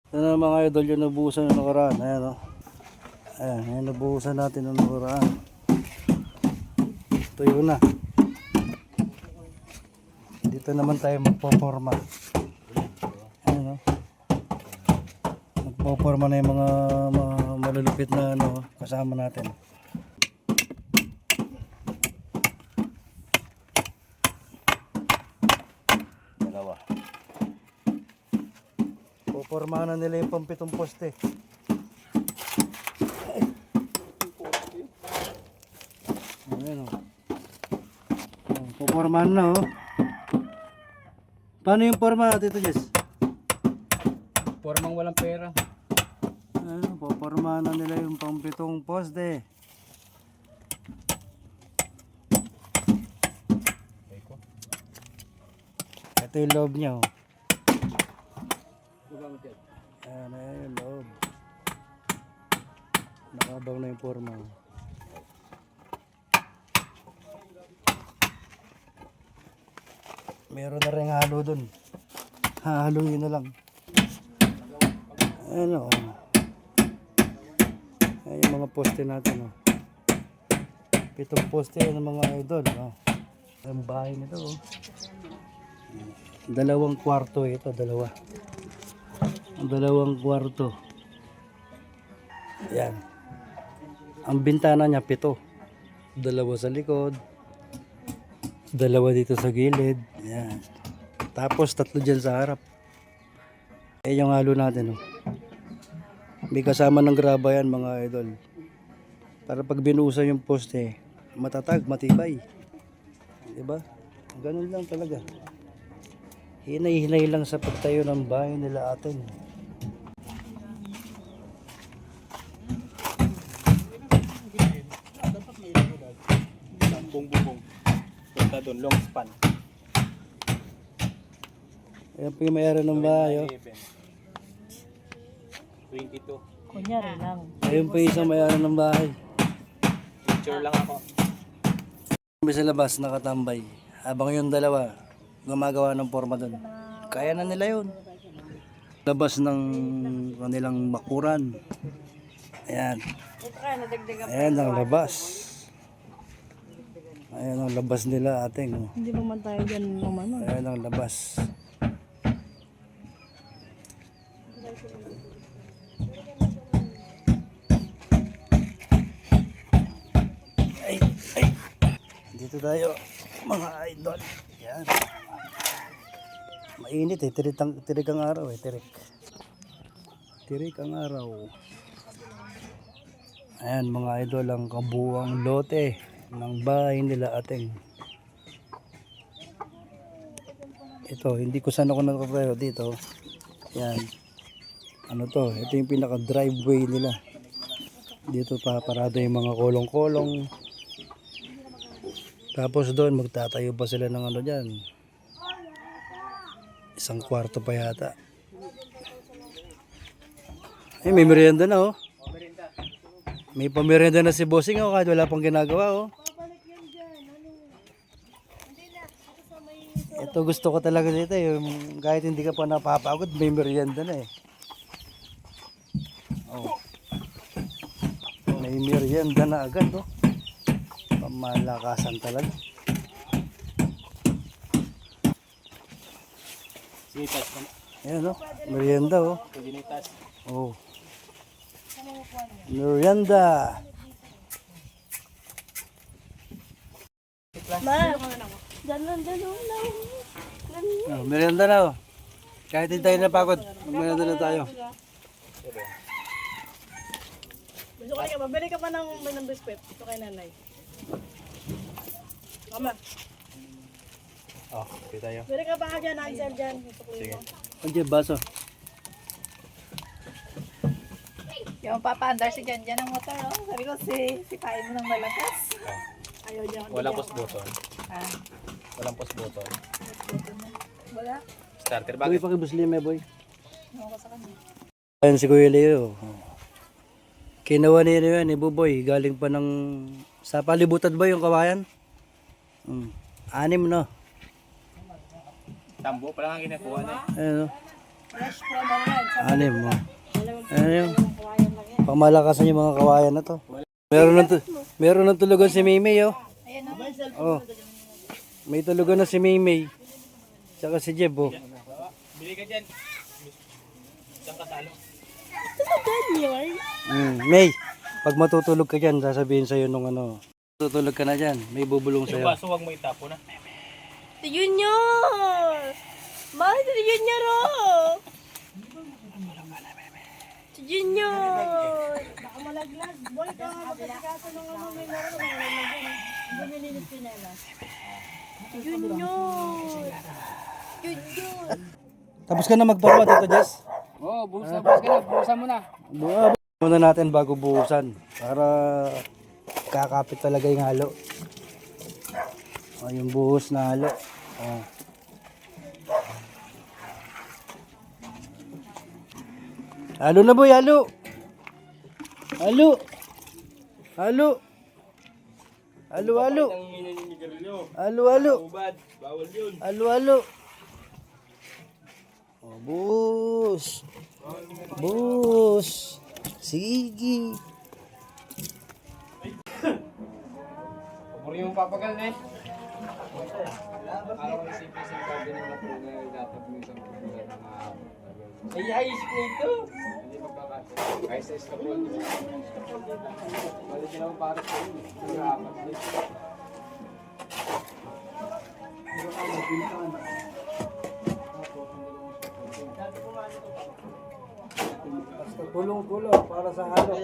Ito na mga idol yung nabuhusan ng nakaraan. Ayan o. Ayan, yung nabuhusan natin ng nakaraan. Ito yun na. Dito naman tayo magpoporma. Ayan o. Magpoporma na yung mga malulupit na ano, kasama natin. Dalawa. Popormahan na nila yung pampitong poste. Ayan o. Popormahan na o. Paano yung porma Tito Jess? Formang walang pera. Ayan, popormahan na nila yung pampitong poste. Ito yung loob niya o. Ayan na yung loob. Nakabaw na yung forma. Meron na rin halo dun. Hahaluin na lang. Ayan o. Ayan yung mga poste natin o. Pitong poste ng mga idol o. Ang bahay nito o. Dalawang kwarto ito, dalawa. Dalawang kwarto. Ayan. Ang bintana niya 7. Dalawa sa likod. Dalawa dito sa gilid. Ayan. Tapos 3 dyan sa harap. Ayan yung halo natin. Oh. May kasama ng graba yan mga idol. Para pag binuhusan yung poste, matatag, matibay. Diba? Ganun lang talaga. Hinay-hinay lang sa pagtayo ng bahay nila atin. Bong. Punta doon, long span. Ayan po yung mayroon ng bahay. Oh. 22. Kunyari lang. Ayun po yung isang mayroon ng bahay. Picture lang ako. May sa labas nakatambay. Habang yung dalawa gumagawa ng forma doon. Kaya na nila yun. Labas ng kanilang bakuran. Ayan. Ayan ang labas. Ayan ang labas nila ating. Oh. Hindi pa man tayo dyan naman. Ayan ang labas. Ay. Dito tayo mga idol. Ayan. Mainit eh. Tirik ang araw eh. Tirik ang araw. Ayan mga idol ang kabuuang lote ng bahay nila ating. Ito, hindi ko sana ako nakatayo dito. Ayan. Ano to? Ito yung pinaka driveway nila. Dito pa parado yung mga kolong-kolong. Tapos doon magtatayo pa sila ng ano dyan. Isang kwarto pa yata. Ay, may merienda na oh. May pamerienda na si Bossing oh, kahit wala pang ginagawa oh. Ito gusto ko talaga dito yung kahit hindi ka pa napapagod, may merienda na eh. Oh. May merienda na agad oh. Pamalakasan talaga. Sinitas ka na. Ayan oh, merienda oh. Sinitas. Oh. Merienda. Ma, danon lang. Oh, merienda na oh. Kahit hindi tayo napagod, merienda na tayo. Gusto ko ka, mabili ka pa ng biskwit. Ito kay nanay. Mama, Oh, okay tayo. bili ka pa ka dyan, Ansel dyan. Sige. Andiyan baso. Yung papaandar si Jan Jan ng motor, oh. Sabi ko, sipain mo ng malakas. Ayaw dyan. Walang push button. Ah, Walang push button. wala. Starter Boy, bakit? pakibuslim eh boy. Ano ko sa kanya? Ayan si Kuya Leo. Kinawa niya yan, Buboy. Galing pa ng... Sa palibutad ba yung kawayan? 6 no? Tambo pa lang ang kinukuha na eh. Ayan o. Fresh from ano yan. Sa Ano yun mo? dalawang Ano yun? kawayan lang yan. Pamalakasan yung mga kawayan na to. Meron ng tulugan si Maymay, oh. Ayan o. Oh. May tulugan na si Maymay. Tsaka si Jeb, oh. Bili ka dyan. Isang kasalo. Ganyan. May, pag matutulog ka dyan, sasabihin sa'yo nung ano. Tutulog ka na dyan, may bubulong Yung sa'yo. baso, huwag mo itapo na. Si Junior! Mahal si Junior, oh! Si Junior! Baka malaglag. Boy, ka magkasikaso ng ano, may meron na malaglag yan. Bumili ng pinelas. Si Junior! Junior! Tapos ka na magpawa, Tito Jess? Oo, buhusan ka na. Buhusan mo na. Buha muna natin bago buhusan. Para kakapit talaga yung halo. Oh, yung buhos na halo. Oh. Halo na boy, halo. Halo. Halo. Halo, halo. Halo, halo. Halo, halo. Oh, buhos. Buhos. Sige. Pabor yung papagal na eh. Araw ng simple-simple gardening na po na ilatap mo isang pagkulan ng mga... Ay, ayos ko ito! Hindi magkakasya. Kahit sa iskapol, di ba? Bali din ako para sa inyo. Nag-aapat din. Tulong-tulong para sa halo.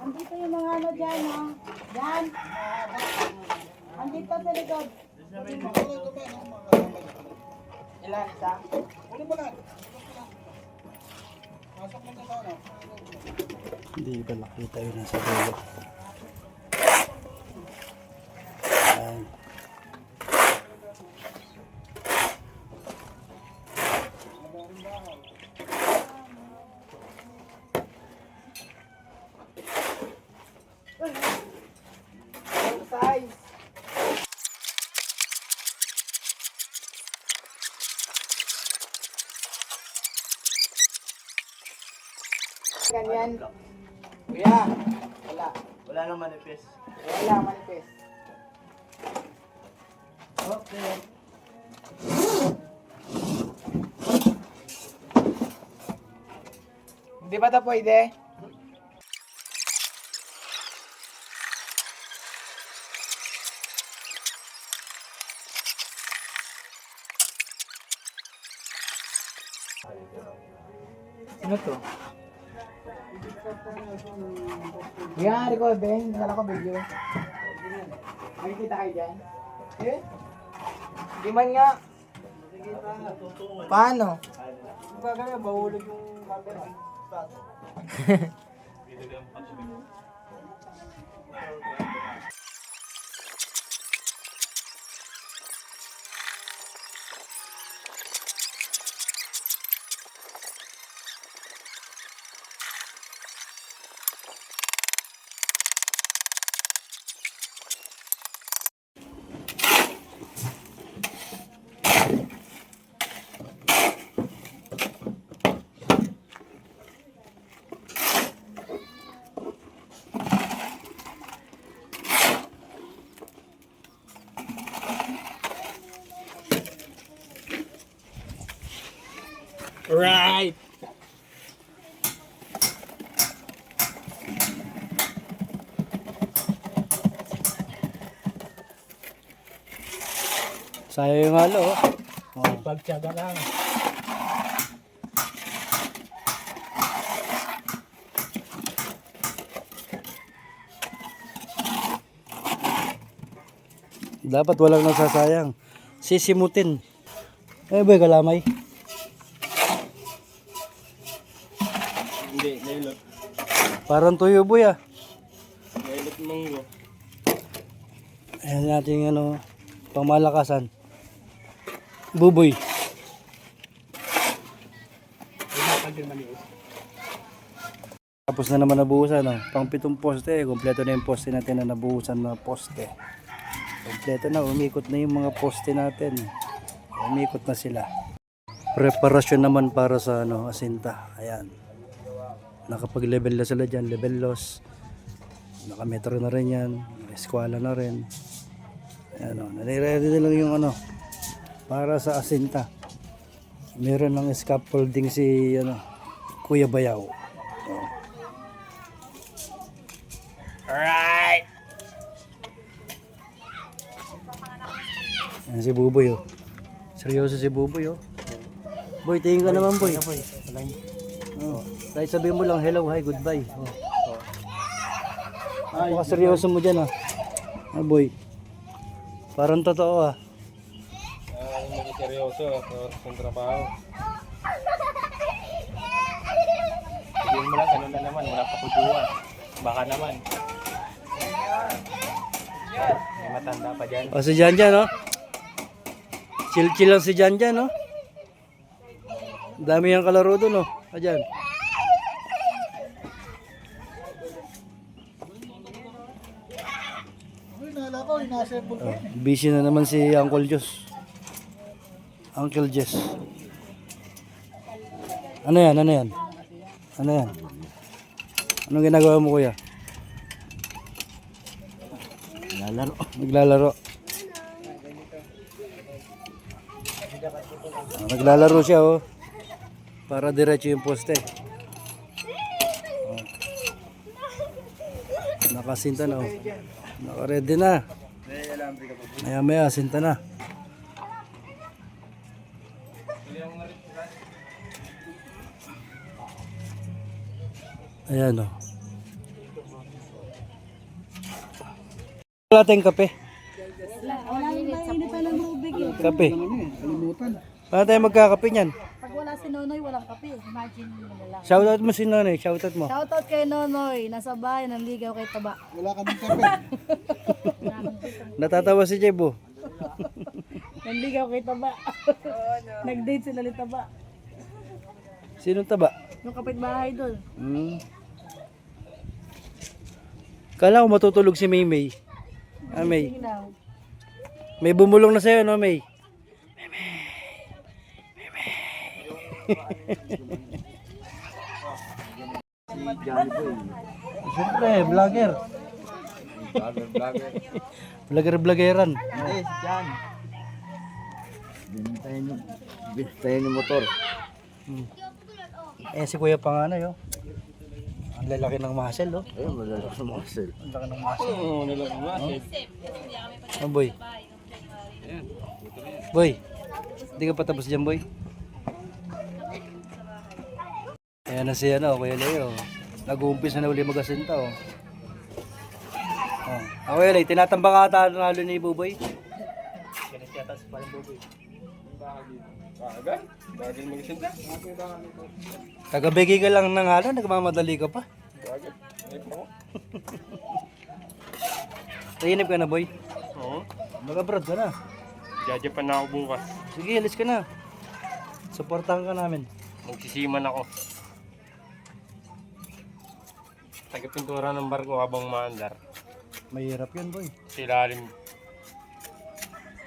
Andito yung mga ano dyan, ha? Dyan. Andito sa likod. Ilan isa? Hindi ba nakita yun nasa dulo? Ayan. Ganyan. Kuya, wala. Wala nang manifest. Wala manifest. Okay. Hindi ba ito pwede? Ano to? Yan, recording. Nala ko video. Nakikita kayo dyan? Eh? Di man nga. Paano? Gagawin, mahulog yung camera. Right! Sayo yung halo, oh. Oh. Pagtyaga lang. Dapat walang nasasayang. Sisimutin. Eh, boy, kalamay. Hindi, nailot. Parang tuyo, boy, ah. Nailot monggo. Ayan natin yung ano, pamalakasan. Buboy. Tapos na naman nabuhusan, no? Pang 7 poste, kompleto na yung poste natin na nabuhusan na poste. Kompleto na, umikot na yung mga poste natin. Umikot na sila. Preparasyon naman para sa asinta. Ayan. Nakapag-level na sila dyan, level loss. Nakametro na rin yan, eskwala na rin. Ayan, nare-ready na lang yung para sa asinta. Meron ng scaffolding si Kuya Bayaw. Alright! Ayan si Buboy, oh. Seryoso si Buboy, oh. Boy, tingin ka naman, boy. Oh. Dahil sabihin mo lang, hello, hi, goodbye. Oh. Baka seryoso mo dyan, ah. Ah, boy. Parang totoo, ah. Hindi seryoso. Sa trabaho. Sabihin mo lang, ganun na naman. Wala pa kutuan. Baka naman. May matanda pa dyan. O, si Janjan, oh. Chill-chill lang si Janjan, oh. Dami yung kalaro dun, oh. Ayan. Oh, busy na naman si Uncle Jess. Uncle Jess. Ano yan? Ano yan? Ano yan? Anong ginagawa mo, kuya? Naglalaro. Naglalaro. Naglalaro siya, oh. Para diretso yung poste. Oh. Nakasinta na, oh. Naka-ready na. Maya-maya, sinta na. Ayan, oh. Wala tayong kape. Kape. Paano tayo magkakape niyan? Pag wala si Nonoy, walang kape. Imagine mo na lang. Shoutout mo si Nonoy. Shoutout mo. Shoutout kay Nonoy. Nasa bahay, nanligaw kay Taba. Natatawa si Jebo. Nanligaw kay Taba. Nag-date sila ni Taba. Sinong taba? Yung kapitbahay doon. Kala ko matutulog si Maymay. Ah, May. Tingnan. May bumulong na sa'yo, no, May? Siyempre, vlogger. Vlogger. Vlogger-vloggeran. Eh, si Jan. Bintayin yung motor. Eh, si Kuya Panganay, oh. Ang lalaki ng muscle, oh. Ayun, malalaki sa muscle. Ang laki ng muscle. Oo, nilang nga. Oh, boy. Boy, hindi ka pa tapos dyan, boy. Ayan na si Kuya Leo. Nag-uumpis na uli mag-asinta, oh. Oh, Kuya Leo, tinatambang ata ng halo ni Buboy. Kinasyata sa parang buboy. Bagay? Bagay mag-isinta? Tagabigay ka lang ng halo, nagmamadali ka pa. Bagay? Ay po. Tainip ka na, boy. Oo. Mag-abroad ka na. Jajapan na ako bukas. Sige, alis ka na. Supportahan ka namin. Magsisiman ako. Tagapintura ng barko habang maandar. Mahirap yun, boy. Sa ilalim.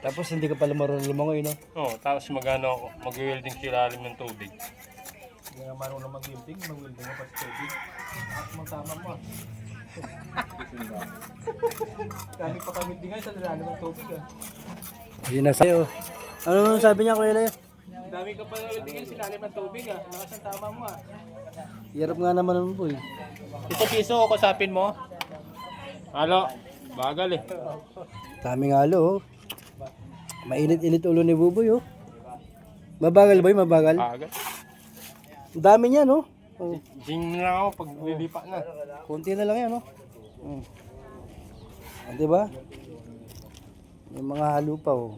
Tapos hindi ka pala marunong lumangoy, no? Oo, tapos magano ako. Mag-welding sa ilalim ng tubig. Hindi nga marunong mag-welding, mag-welding ka pa sa tubig. At magtama mo. Dami pa kami din sa nilalim ng tubig. Yun na sa'yo. Ano sabi niya, Kuya Leo? Dami ka pa welding sa nilalim ng tubig. Lakas ang tama mo. Hirap nga naman nun, boy. Ito piso, kusapin mo. Halo, bagal eh. Daming halo, oh. Mainit-init ulo ni Buboy, oh. Mabagal, boy, mabagal. Bagal. Ang dami niya, no? Oh. Zing na ako pag lilipa na. Kunti na lang yan, no? Ah, diba? May mga halo pa, oh.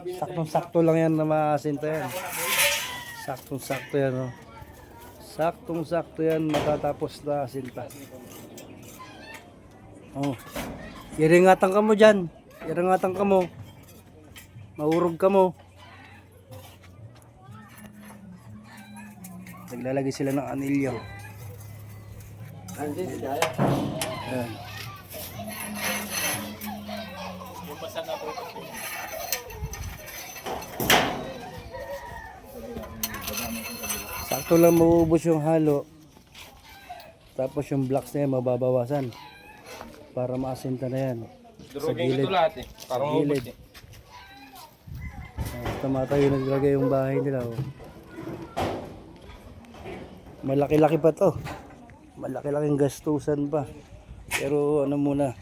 Saktong-sakto lang yan na maasinta yan. Saktong-sakto yan, oh. Saktong-sakto yan matatapos na asinta. Oh. Iringatan ka mo dyan. Iringatan ka mo. Mahurog ka mo. Naglalagay sila ng anilyo. Ayan. Yung basa na po ito. Sakto lang maubos yung halo. Tapos yung blocks na yan mababawasan. Para maasinta na yan. Durugin ko ito lahat eh. Parang Sa gilid. ubos eh. Tumatayo naglagay yung bahay nila. Oh. Malaki-laki pa to. Malaki-laking gastusan pa. Pero ano muna.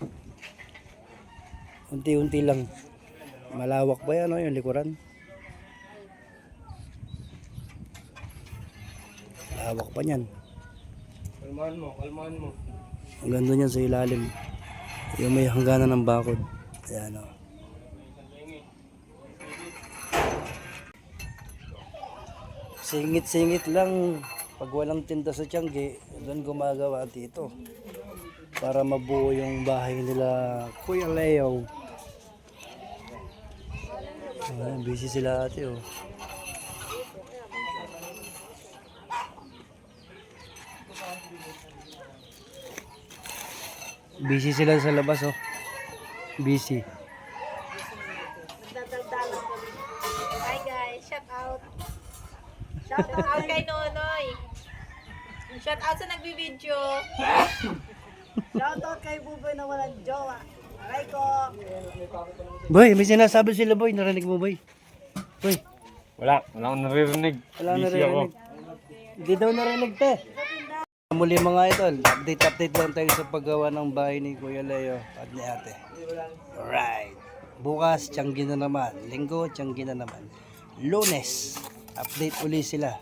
Unti-unti lang. Malawak pa yan, oh, yung likuran. Malawak pa yan. Kalmahan mo, kalmahan mo. Ang ganda niyan sa ilalim. Yung may hangganan ng bakod. Ayan, oh. Singit-singit lang. Pag walang tinda sa Tiangge, doon gumagawa dito. Para mabuo yung bahay nila Kuya Leo. Ayan, busy sila ate, oh. Busy sila sa labas, oh. Busy. Nagdadaldalan kami. Hi guys, shout out. Shout out kay Nonoy. Shout out sa nagbibideo. Shout out kay Buboy na walang jowa. Aray ko. Boy, may sinasabi sila, boy. Narinig mo, boy? Boy, Wala akong naririnig. wala Busy narinig. Hindi daw narinig, te. Muli mga idol, update lang tayo sa paggawa ng bahay ni Kuya Leo at ni ate. Alright. Bukas, Tiangge na naman. Linggo, Tiangge na naman. Lunes, update uli sila.